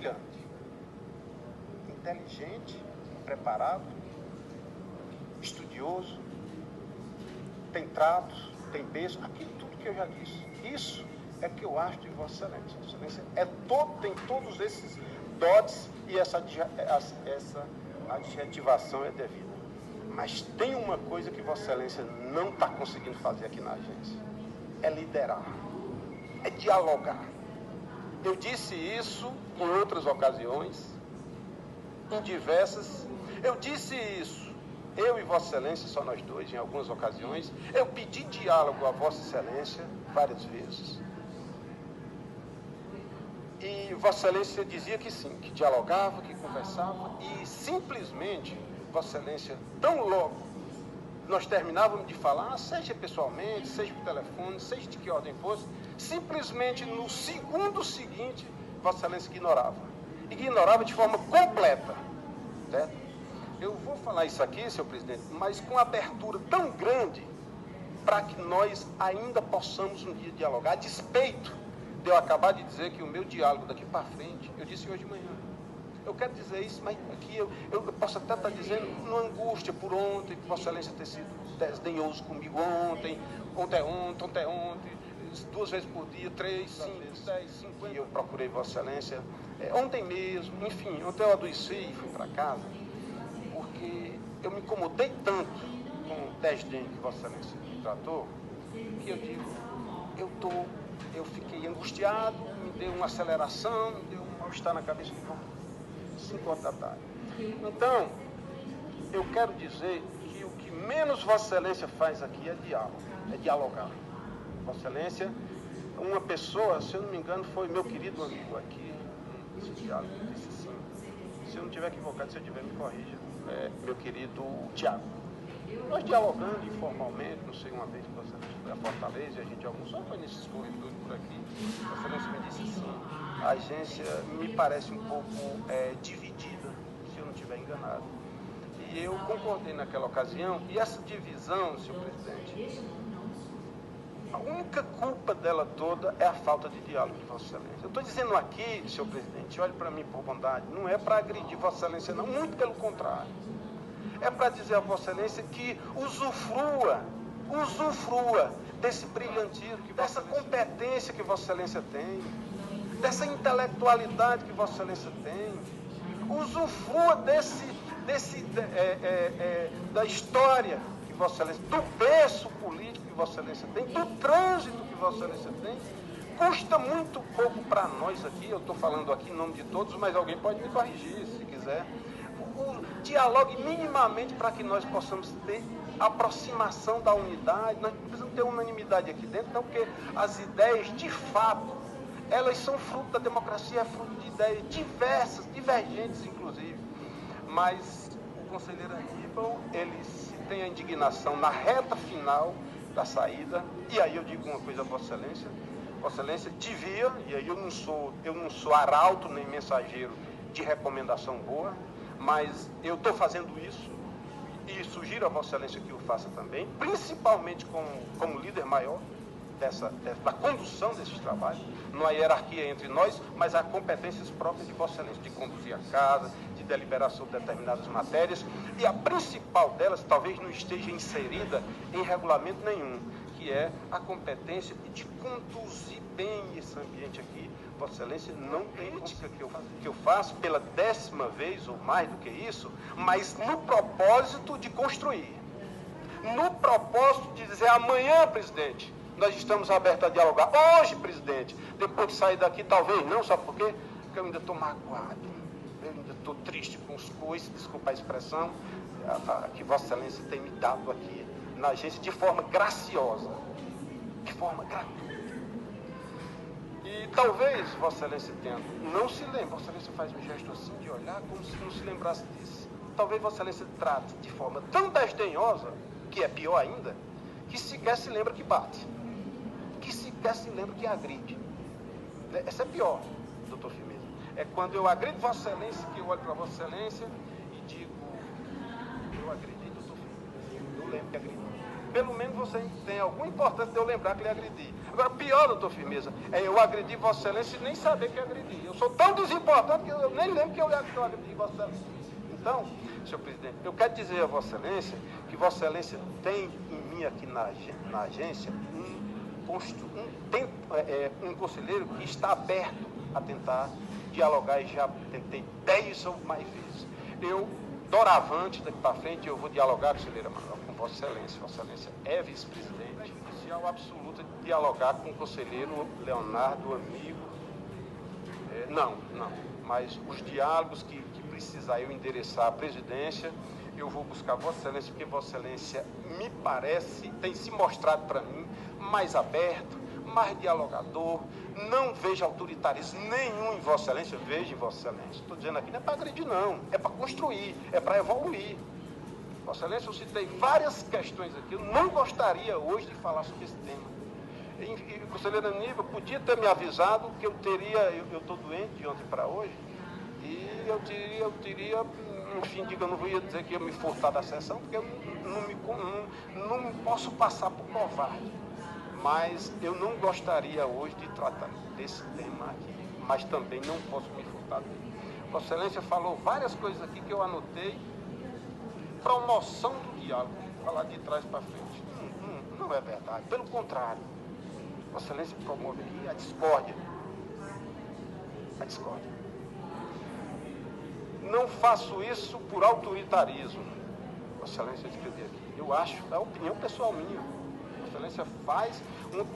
brilhante, inteligente, preparado, estudioso, tem tratos, tem beijo, aquilo tudo que eu já disse. Isso é que eu acho de Vossa Excelência. Vossa Excelência tem todos esses dotes e essa adjetivação é devida. Mas tem uma coisa que Vossa Excelência não está conseguindo fazer aqui na agência. É liderar. É dialogar. Eu disse isso em outras ocasiões, em diversas. Eu disse isso, eu e Vossa Excelência, só nós dois, em algumas ocasiões. Eu pedi diálogo a Vossa Excelência várias vezes. E Vossa Excelência dizia que sim, que dialogava, que conversava, e simplesmente, Vossa Excelência, tão logo nós terminávamos de falar, seja pessoalmente, seja por telefone, seja de que ordem fosse, simplesmente no segundo seguinte, Vossa Excelência ignorava. Ignorava de forma completa. Certo? Eu vou falar isso aqui, senhor presidente, mas com abertura tão grande para que nós ainda possamos um dia dialogar, a despeito de eu acabar de dizer que o meu diálogo daqui para frente, eu disse hoje de manhã. Eu quero dizer isso, mas aqui eu posso até estar dizendo uma angústia por ontem, que Vossa Excelência ter sido desdenhoso comigo ontem, 2 vezes por dia, 3, 5, 10, 50. E eu procurei Vossa Excelência, ontem mesmo, enfim, ontem eu adoeci e fui para casa, porque eu me incomodei tanto com o desdém que Vossa Excelência me tratou, que eu digo, eu fiquei angustiado, me deu uma aceleração, me deu um mal-estar na cabeça de 5 horas da tarde. Então, eu quero dizer que o que menos Vossa Excelência faz aqui é diálogo, é dialogar. Vossa Excelência, uma pessoa, se eu não me engano, foi meu querido amigo aqui, esse diálogo, disse assim, se eu não estiver equivocado, se eu estiver, me corrija, meu querido Tiago. Nós dialogando informalmente, não sei, uma vez que Vossa Excelência foi a Fortaleza e a gente almoçou, foi nesses corredores por aqui, Vossa Excelência me disse assim, a agência me parece um pouco dividida, se eu não estiver enganado. E eu concordei naquela ocasião, e essa divisão, senhor presidente, a única culpa dela toda é a falta de diálogo de Vossa Excelência. Eu estou dizendo aqui, senhor presidente, olhe para mim por bondade, não é para agredir Vossa Excelência, não, muito pelo contrário. É para dizer a Vossa Excelência que usufrua desse brilhantismo, dessa competência que Vossa Excelência tem, dessa intelectualidade que Vossa Excelência tem, usufrua da história que Vossa Excelência, do berço político que Vossa Excelência tem, do trânsito que Vossa Excelência tem. Custa muito pouco para nós aqui, eu estou falando aqui em nome de todos, mas alguém pode me corrigir se quiser. Dialogue minimamente para que nós possamos ter aproximação da unidade. Nós precisamos ter unanimidade aqui dentro, não, porque as ideias, de fato, elas são fruto da democracia, é fruto de ideias diversas, divergentes, inclusive. Mas o conselheiro Aníbal, ele tem a indignação na reta final da saída, e aí eu digo uma coisa a Vossa Excelência, Vossa Excelência devia, e aí eu não sou arauto nem mensageiro de recomendação boa, mas eu estou fazendo isso e sugiro a Vossa Excelência que o faça também, principalmente como líder maior da condução desses trabalhos. Não há hierarquia entre nós, mas há competências próprias de Vossa Excelência, de conduzir a casa, de deliberar sobre determinadas matérias, e a principal delas talvez não esteja inserida em regulamento nenhum, que é a competência de conduzir bem esse ambiente aqui. Vossa Excelência não tem crítica que eu faço pela 10ª vez ou mais do que isso, mas no propósito de construir. No propósito de dizer, amanhã, presidente, nós estamos abertos a dialogar. Hoje, presidente, depois de sair daqui, talvez não, sabe por quê? Porque eu ainda estou magoado, eu ainda estou triste com os coices, desculpa a expressão, que Vossa Excelência tem me dado aqui na agência de forma graciosa, de forma gratuita. E talvez Vossa Excelência tenha, não se lembre, Vossa Excelência faz um gesto assim de olhar como se não se lembrasse disso. Talvez Vossa Excelência trate de forma tão desdenhosa, que é pior ainda, que sequer se lembra que bate, que sequer se lembra que agride. Essa é pior, doutor Firmeza. É quando eu agrido Vossa Excelência, que eu olho para Vossa Excelência e digo, eu agredi doutor Firmeza, eu lembro que agredi. pelo menos você tem alguma importância de eu lembrar que lhe agredi. Agora, pior, doutor Firmeza, é eu agredir Vossa Excelência e nem saber que agredi. Eu sou tão desimportante que eu nem lembro que eu agredi Vossa Excelência. Então, senhor presidente, eu quero dizer a Vossa Excelência que Vossa Excelência tem em mim aqui na agência um conselheiro que está aberto a tentar dialogar, e já tentei 10 ou mais vezes. Eu, doravante, daqui para frente, eu vou dialogar, conselheira Manuel, com Vossa Excelência. Vossa Excelência é vice-presidente, inicial absoluta de dialogar com o conselheiro Leonardo, amigo. Não, mas os diálogos que precisar eu endereçar à presidência, eu vou buscar Vossa Excelência, porque Vossa Excelência me parece, tem se mostrado para mim mais aberto, mais dialogador, não vejo autoritarismo nenhum em Vossa Excelência, vejo em Vossa Excelência. Estou dizendo aqui, não é para agredir não, é para construir, é para evoluir. Vossa Excelência, eu citei várias questões aqui, eu não gostaria hoje de falar sobre esse tema. E o conselheiro Aníbal podia ter me avisado que eu estou doente de ontem para hoje, e eu teria, enfim, eu não ia dizer que ia me furtar da sessão, porque eu não posso passar por covarde. Mas eu não gostaria hoje de tratar desse tema aqui, mas também não posso me furtar dele. Vossa Excelência falou várias coisas aqui que eu anotei. Promoção do diálogo, falar de trás para frente. Não é verdade, pelo contrário. Vossa Excelência promove aqui a discórdia. A discórdia. Não faço isso por autoritarismo. Vossa Excelência escreveu aqui. Eu acho, é a opinião pessoal minha. Vossa Excelência faz,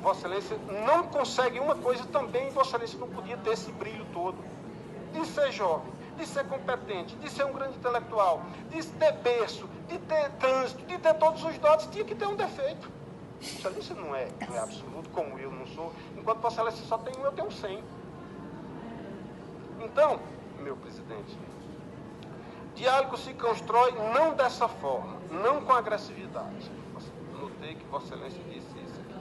Vossa Excelência não consegue uma coisa também, Vossa Excelência não podia ter esse brilho todo. De ser jovem, de ser competente, de ser um grande intelectual, de ter berço, de ter trânsito, de ter todos os dotes, tinha que ter um defeito. Vossa Excelência não é absoluto, como eu não sou. Enquanto Vossa Excelência só tem um, eu tenho 100. Então, meu presidente, diálogo se constrói não dessa forma, não com agressividade. Notei que Vossa Excelência disse isso aqui.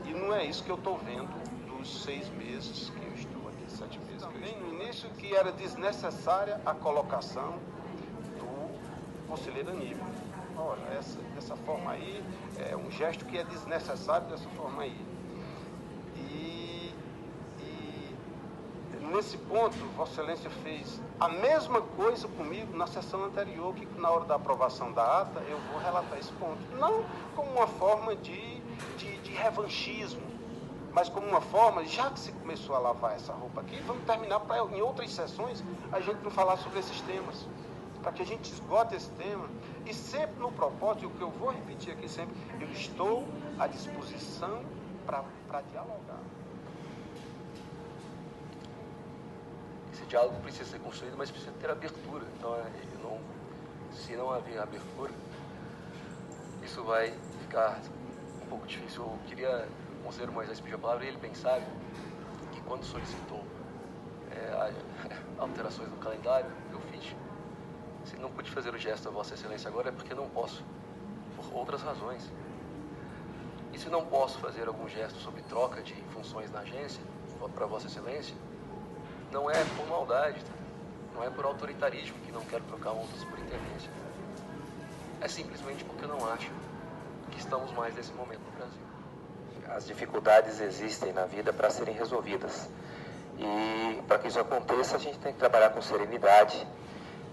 E não é isso que eu estou vendo dos 6 meses que eu estou aqui, 7 meses que eu estou. No início que era desnecessária a colocação do conselheiro Aníbal. Olha, dessa forma aí, é um gesto que é desnecessário dessa forma aí. Nesse ponto, Vossa Excelência fez a mesma coisa comigo na sessão anterior, que na hora da aprovação da ata, eu vou relatar esse ponto. Não como uma forma de revanchismo, mas como uma forma, já que se começou a lavar essa roupa aqui, vamos terminar para em outras sessões a gente não falar sobre esses temas, para que a gente esgote esse tema. E sempre no propósito, o que eu vou repetir aqui sempre, eu estou à disposição para dialogar. Esse diálogo precisa ser construído, mas precisa ter abertura. Então, se não haver abertura, isso vai ficar um pouco difícil. Eu queria, o conselheiro Moisés pediu a palavra, e ele bem sabe que quando solicitou alterações no calendário, eu fiz. Se não pude fazer o gesto a Vossa Excelência agora, é porque não posso, por outras razões. E se não posso fazer algum gesto sobre troca de funções na agência, para Vossa Excelência, não é por maldade, não é por autoritarismo que não quero trocar uma outra superintendência. É simplesmente porque eu não acho que estamos mais nesse momento no Brasil. As dificuldades existem na vida para serem resolvidas. E para que isso aconteça, a gente tem que trabalhar com serenidade.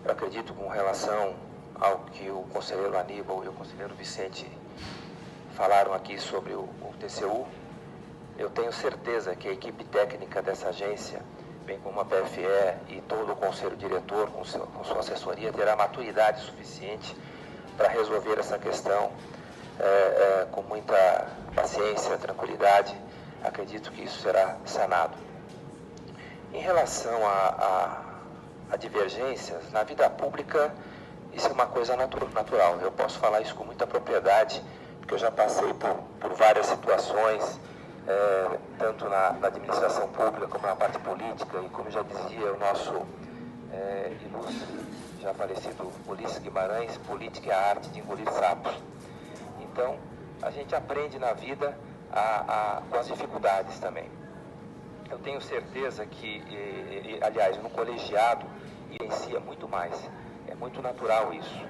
Eu acredito, com relação ao que o conselheiro Aníbal e o conselheiro Vicente falaram aqui sobre o TCU, eu tenho certeza que a equipe técnica dessa agência, bem como a PFE e todo o conselho diretor, com sua assessoria, terá maturidade suficiente para resolver essa questão com muita paciência, tranquilidade. Acredito que isso será sanado. Em relação a divergências, na vida pública, isso é uma coisa natural. Eu posso falar isso com muita propriedade, porque eu já passei por várias situações, tanto na administração pública como na parte política, e como já dizia o nosso ilustre, já falecido Ulisses Guimarães, política é a arte de engolir sapos. Então, a gente aprende na vida com as dificuldades também. Eu tenho certeza que, aliás, no colegiado, vivencia muito mais. É muito natural isso.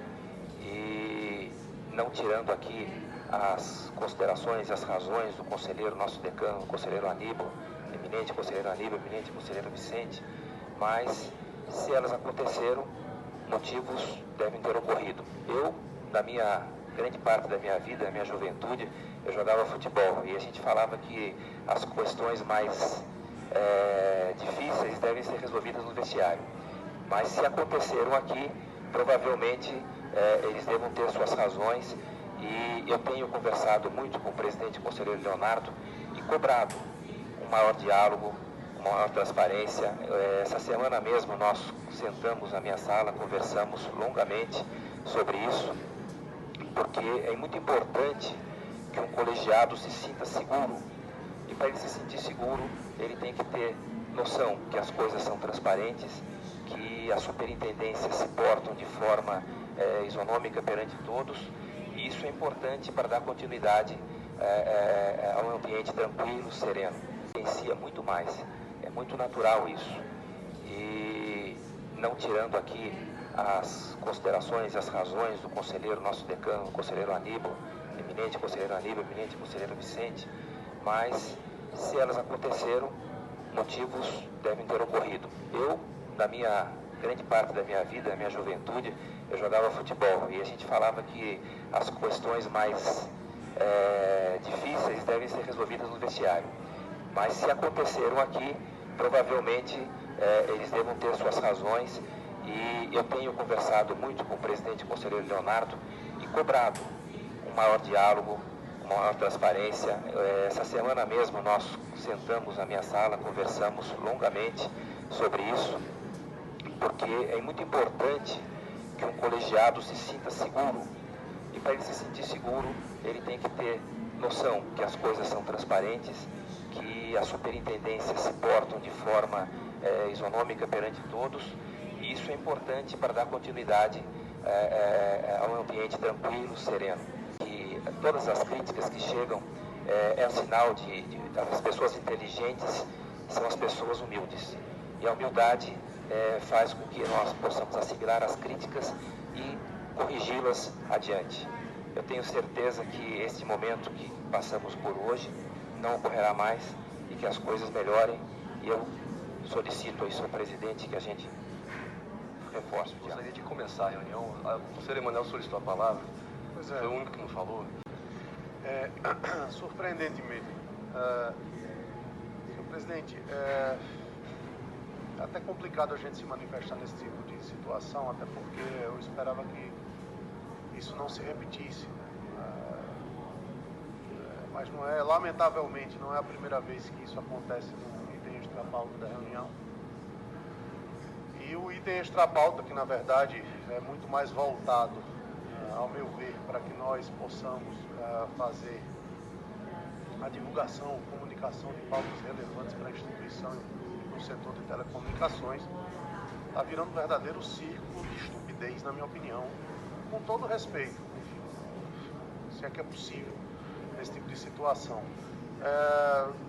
E não tirando aqui as considerações e as razões do conselheiro, nosso decano, o conselheiro Aníbal, eminente conselheiro Aníbal, eminente conselheiro Vicente, mas se elas aconteceram, motivos devem ter ocorrido. Eu, grande parte da minha vida, da minha juventude, eu jogava futebol e a gente falava que as questões mais difíceis devem ser resolvidas no vestiário. Mas se aconteceram aqui, provavelmente eles devam ter suas razões e eu tenho conversado muito com o presidente conselheiro Leonardo e cobrado um maior diálogo, uma maior transparência. Essa semana mesmo nós sentamos na minha sala, conversamos longamente sobre isso, porque é muito importante que um colegiado se sinta seguro. E para ele se sentir seguro, ele tem que ter noção que as coisas são transparentes, que as superintendências se portam de forma isonômica perante todos. E isso é importante para dar continuidade a um ambiente tranquilo, sereno. Influencia muito mais. É muito natural isso. E não tirando aqui as considerações, as razões do conselheiro, nosso decano, o conselheiro Aníbal, eminente conselheiro Aníbal, eminente conselheiro Vicente, mas se elas aconteceram, motivos devem ter ocorrido. Eu, grande parte da minha vida, da minha juventude, eu jogava futebol e a gente falava que as questões mais difíceis devem ser resolvidas no vestiário. Mas se aconteceram aqui, provavelmente eles devam ter suas razões e eu tenho conversado muito com o presidente conselheiro Leonardo e cobrado um maior diálogo, uma maior transparência. Essa semana mesmo nós sentamos na minha sala, conversamos longamente sobre isso, porque é muito importante que um colegiado se sinta seguro. E para ele se sentir seguro, ele tem que ter noção que as coisas são transparentes, que as superintendências se portam de forma isonômica perante todos. E isso é importante para dar continuidade a um ambiente tranquilo, sereno. E todas as críticas que chegam é um sinal de as pessoas inteligentes são as pessoas humildes. E a humildade faz com que nós possamos assimilar as críticas e corrigi-las adiante. Eu tenho certeza que este momento que passamos por hoje não ocorrerá mais e que as coisas melhorem. E eu solicito ao senhor presidente que a gente reforce o diálogo. Gostaria de começar a reunião. O conselheiro Emanuel solicitou a palavra. Pois Foi o único que não falou. Surpreendentemente. Senhor presidente, é até complicado a gente se manifestar nesse tipo de situação, até porque eu esperava que isso não se repetisse. Mas não é, lamentavelmente, não é a primeira vez que isso acontece no item extra-pauta da reunião. E o item extra-pauta, que na verdade é muito mais voltado, ao meu ver, para que nós possamos fazer a divulgação, comunicação de pautas relevantes para a instituição e para o setor de telecomunicações, está virando um verdadeiro círculo de estupidez, na minha opinião, com todo respeito, enfim, se é que é possível nesse tipo de situação.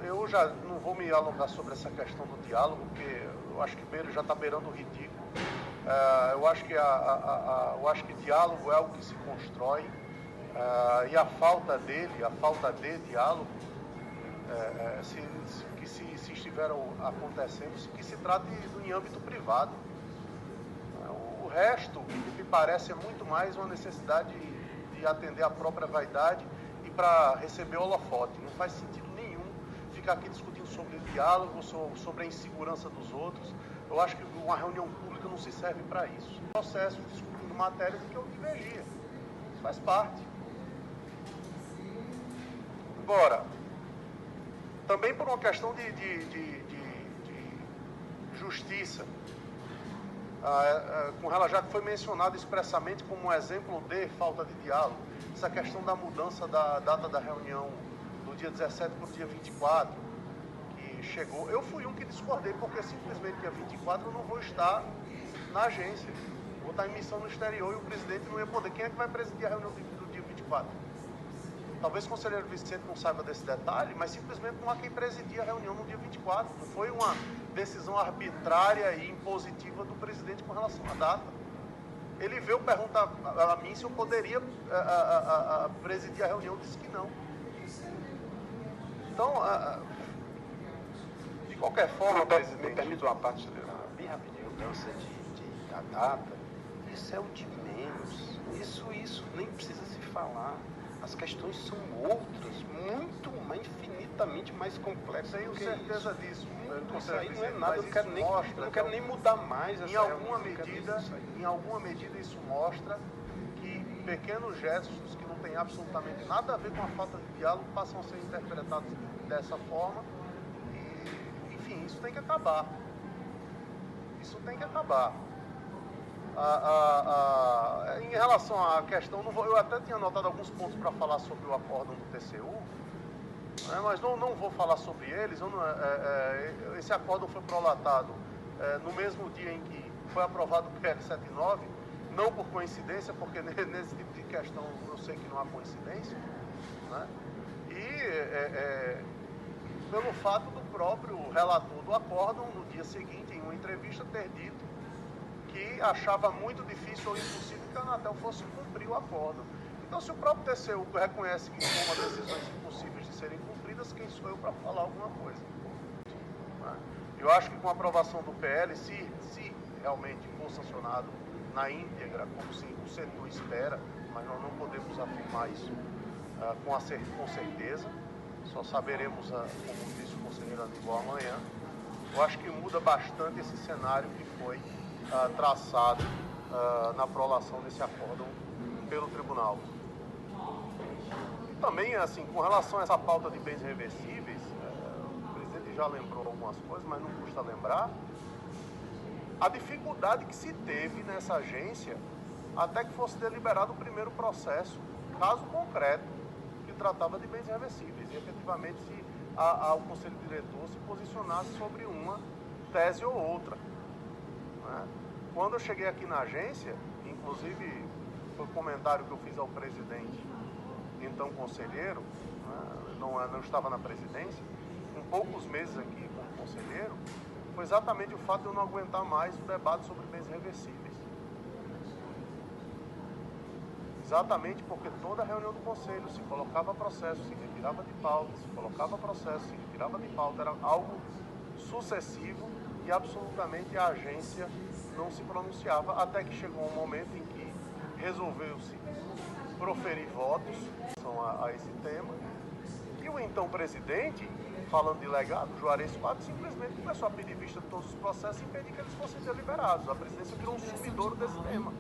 Eu já não vou me alongar sobre essa questão do diálogo, porque eu acho que já está beirando o ridículo. Eu acho que diálogo é algo que se constrói, e a falta de diálogo, se estiver acontecendo, que se trate em âmbito privado. O resto, me parece, é muito mais uma necessidade de atender a própria vaidade e para receber holofote. Não faz sentido nenhum ficar aqui discutindo sobre diálogo, sobre a insegurança dos outros. Eu acho que uma reunião pública não se serve para isso. Processo discutindo matérias em que eu divergia. Isso faz parte. Agora, também por uma questão de justiça, com ela já foi mencionado expressamente como um exemplo de falta de diálogo, essa questão da mudança da data da reunião do dia 17 para o dia 24, que chegou. Eu fui um que discordei, porque simplesmente dia 24 eu não vou estar na agência. Vou estar em missão no exterior e o presidente não ia poder. Quem é que vai presidir a reunião do dia 24? Talvez o conselheiro Vicente não saiba desse detalhe, mas simplesmente não há quem presidir a reunião no dia 24. Não foi uma decisão arbitrária e impositiva do presidente com relação à data. Ele veio perguntar a mim se eu poderia presidir a reunião, disse que não. Então, de qualquer forma, presidente... Me permite uma parte, bem rapidinho, mudança da data, isso é o de menos. Isso nem precisa se falar. As questões são outras, infinitamente mais complexas. Tenho certeza disso. Isso aí não é nada, eu não quero nem mudar mais essa em alguma medida isso mostra que pequenos gestos que não têm absolutamente nada a ver com a falta de diálogo passam a ser interpretados dessa forma e, enfim, isso tem que acabar. Isso tem que acabar. Em relação à questão, eu até tinha anotado alguns pontos para falar sobre o acórdão do TCU, né, mas não vou falar sobre eles. Esse acórdão foi prolatado no mesmo dia em que foi aprovado o PL 79, não por coincidência, porque nesse tipo de questão eu sei que não há coincidência, né, e pelo fato do próprio relator do acórdão, no dia seguinte, em uma entrevista, ter dito que achava muito difícil ou impossível que a Anatel fosse cumprir o acórdão. Então, se o próprio TCU reconhece que toma decisões impossíveis de serem cumpridas, quem sou eu para falar alguma coisa? Eu acho que com a aprovação do PL, se realmente for sancionado na íntegra, como o setor espera, mas nós não podemos afirmar isso com certeza, só saberemos, como disse o conselheiro Aníbal, amanhã. Eu acho que muda bastante esse cenário que foi traçado na prolação desse acórdão pelo tribunal. E também, assim, com relação a essa pauta de bens reversíveis, o presidente já lembrou algumas coisas, mas não custa lembrar a dificuldade que se teve nessa agência até que fosse deliberado o primeiro processo, caso concreto, que tratava de bens reversíveis, e efetivamente o conselho diretor se posicionasse sobre uma tese ou outra. Quando eu cheguei aqui na agência, inclusive foi um comentário que eu fiz ao presidente, então conselheiro, não estava na presidência, com poucos meses aqui como conselheiro, foi exatamente o fato de eu não aguentar mais o debate sobre bens reversíveis. Exatamente porque toda reunião do conselho se colocava processo, se retirava de pauta, se colocava processo, se retirava de pauta, era algo sucessivo e absolutamente a agência não se pronunciava, até que chegou um momento em que resolveu-se proferir votos a esse tema, e o então presidente, falando de legado, Juarez Quadros, simplesmente começou a pedir vista de todos os processos e impedir que eles fossem deliberados. A presidência virou um sumidouro desse tema.